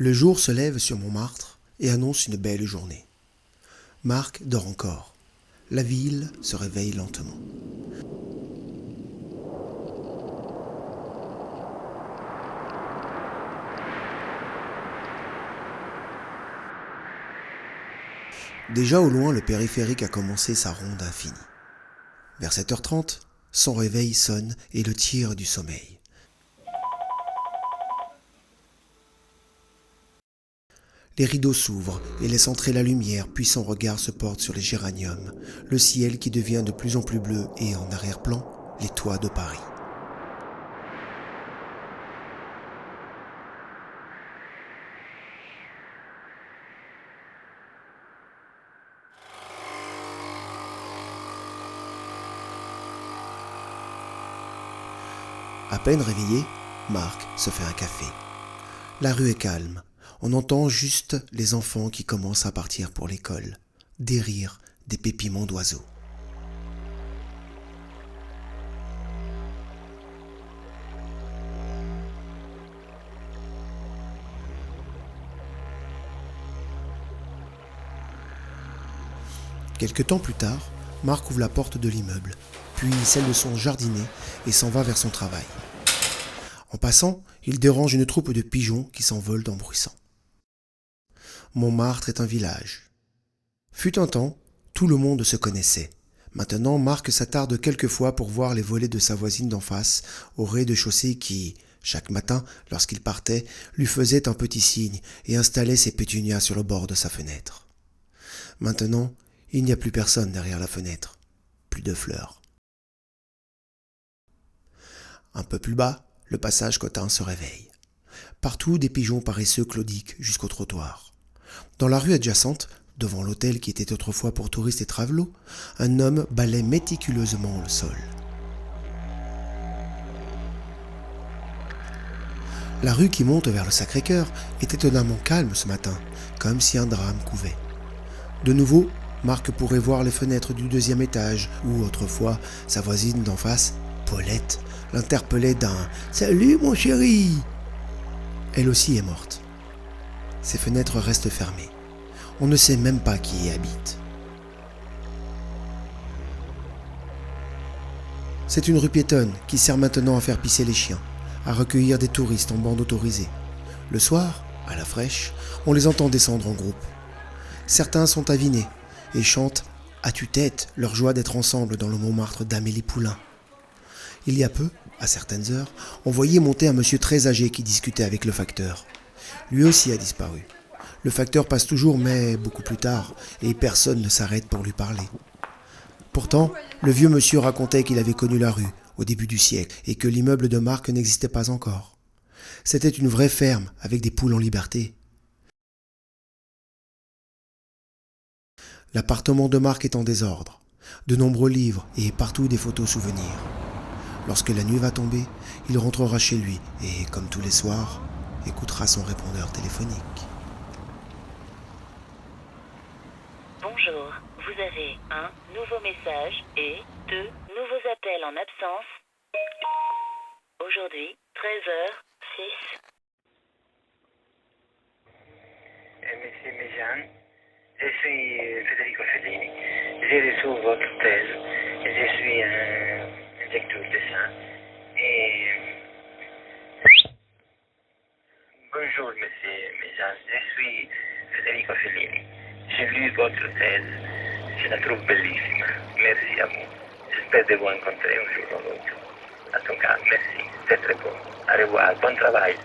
Le jour se lève sur Montmartre et annonce une belle journée. Marc dort encore. La ville se réveille lentement. Déjà au loin, le périphérique a commencé sa ronde infinie. Vers 7h30, son réveil sonne et le tire du sommeil. Les rideaux s'ouvrent et laissent entrer la lumière, puis son regard se porte sur les géraniums, le ciel qui devient de plus en plus bleu et en arrière-plan, les toits de Paris. À peine réveillé, Marc se fait un café. La rue est calme. On entend juste les enfants qui commencent à partir pour l'école. Des rires, des pépiments d'oiseaux. Quelque temps plus tard, Marc ouvre la porte de l'immeuble, puis celle de son jardinet et s'en va vers son travail. En passant, il dérange une troupe de pigeons qui s'envolent en bruissant. Montmartre est un village. Fut un temps, tout le monde se connaissait. Maintenant, Marc s'attarde quelquefois pour voir les volets de sa voisine d'en face, au rez-de-chaussée qui, chaque matin, lorsqu'il partait, lui faisait un petit signe et installait ses pétunias sur le bord de sa fenêtre. Maintenant, il n'y a plus personne derrière la fenêtre, plus de fleurs. Un peu plus bas, le passage Cotin se réveille. Partout, des pigeons paresseux claudiquent jusqu'au trottoir. Dans la rue adjacente, devant l'hôtel qui était autrefois pour touristes et travelots, un homme balaie méticuleusement le sol. La rue qui monte vers le Sacré-Cœur est étonnamment calme ce matin, comme si un drame couvait. De nouveau, Marc pourrait voir les fenêtres du 2e étage, où autrefois sa voisine d'en face, Paulette, l'interpellait d'un « Salut mon chéri !» Elle aussi est morte. Ses fenêtres restent fermées. On ne sait même pas qui y habite. C'est une rue piétonne qui sert maintenant à faire pisser les chiens, à recueillir des touristes en bande autorisée. Le soir, à la fraîche, on les entend descendre en groupe. Certains sont avinés et chantent à tue-tête leur joie d'être ensemble dans le Montmartre d'Amélie Poulain. Il y a peu, à certaines heures, on voyait monter un monsieur très âgé qui discutait avec le facteur. Lui aussi a disparu. Le facteur passe toujours, mais beaucoup plus tard, et personne ne s'arrête pour lui parler. Pourtant, le vieux monsieur racontait qu'il avait connu la rue au début du siècle et que l'immeuble de Marc n'existait pas encore. C'était une vraie ferme avec des poules en liberté. L'appartement de Marc est en désordre. De nombreux livres et partout des photos souvenirs. Lorsque la nuit va tomber, il rentrera chez lui et, comme tous les soirs, écoutera son répondeur téléphonique. Bonjour, vous avez un nouveau message et 2 nouveaux appels en absence. Aujourd'hui, 13h06. Monsieur Méjean, je suis Federico Fellini. J'ai reçu votre thèse. Je suis un lecteur de ça. Et bonjour, monsieur Méjean. Je suis Federico Fellini. J'ai lu votre thèse. Je la trouve bellissima. Merci à vous. J'espère de vous rencontrer un jour ou l'autre. En tout cas, merci. C'est très bon. Au revoir. Bon travail.